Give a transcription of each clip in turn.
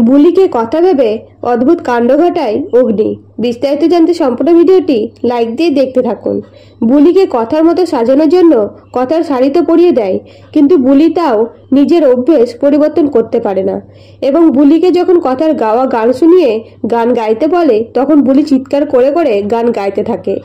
বুলিকে কথা ভেবে অদ্ভুত কাণ্ড ঘটায় অগ্নি। বিস্তারিত জানতে সম্পূর্ণ ভিডিওটি লাইক দিয়ে দেখতে থাকুন। বুলিকে কথার মতো সাজানোর জন্য কথার শাড়ি তো পরিয়ে দেয়, কিন্তু বুলি তাও নিজের অভ্যেস পরিবর্তন করতে পারে না এবং বুলিকে যখন কথার গাওয়া গান শুনিয়ে গান গাইতে বলে তখন বুলি চিৎকার করে করে গান গাইতে থাকে।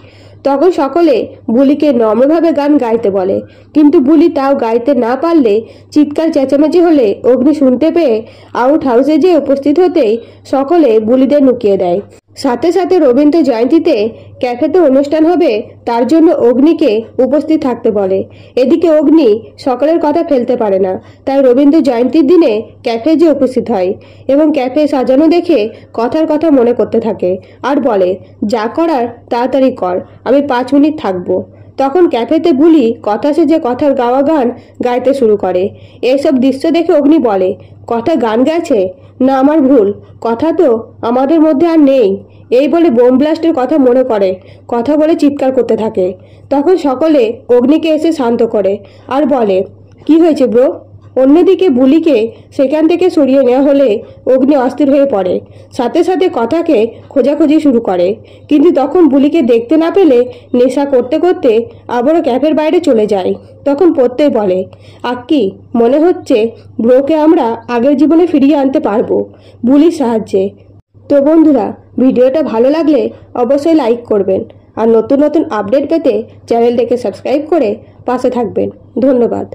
তখন সকলে বুলিকে নম্রভাবে গান গাইতে বলে, কিন্তু বুলি তাও গাইতে না পারলে চিৎকার চেঁচামেচি হলে অগ্নি শুনতে পেয়ে আউট হাউসে যেয়ে উপস্থিত হতেই সকলে বুলিদের নুকিয়ে দেয়। সাথে সাথে রবীন্দ্র জয়ন্তীতে ক্যাফেতে অনুষ্ঠান হবে, তার জন্য অগ্নিকে উপস্থিত থাকতে বলে। এদিকে অগ্নি সকলের কথা ফেলতে পারে না, তাই রবীন্দ্র জয়ন্তীর দিনে ক্যাফে যে উপস্থিত হয় এবং ক্যাফে সাজানো দেখে কথার কথা মনে করতে থাকে আর বলে, যা করার তাড়াতাড়ি কর, আমি 5 মিনিট থাকবো। তখন ক্যাফেতে বুলি কথা সেজে কথার গাওয়া গান গাইতে শুরু করে। এইসব দৃশ্য দেখে অগ্নি বলে, কথা গান গাইছে না, আমার ভুল, কথা তো আমাদের মধ্যে আর নেই। এই বলে বোম ব্লাস্টের কথা মনে করে কথা বলে চিৎকার করতে থাকে। তখন সকলে অগ্নিকে এসে শান্ত করে আর বলে, কি হয়েছে ব্রো? অন্যদিকে বুলিকে সেখান থেকে সরিয়ে নেওয়া হলে অগ্নি অস্থির হয়ে পড়ে, সাথে সাথে কথাকে খোঁজাখুঁজি শুরু করে। কিন্তু তখন বুলিকে দেখতে না পেলে নেশা করতে করতে আবারও ক্যাফের বাইরে চলে যায়। তখন প্রত্যয় বলে, আক্কি, মনে হচ্ছে ব্রোকে আমরা আগের জীবনে ফিরিয়ে আনতে পারবো বুলির সাহায্যে। তো বন্ধুরা, ভিডিওটা ভালো লাগলে অবশ্যই লাইক করবেন আর নতুন নতুন আপডেট পেতে চ্যানেলটাকে সাবস্ক্রাইব করে পাশে থাকবেন। ধন্যবাদ।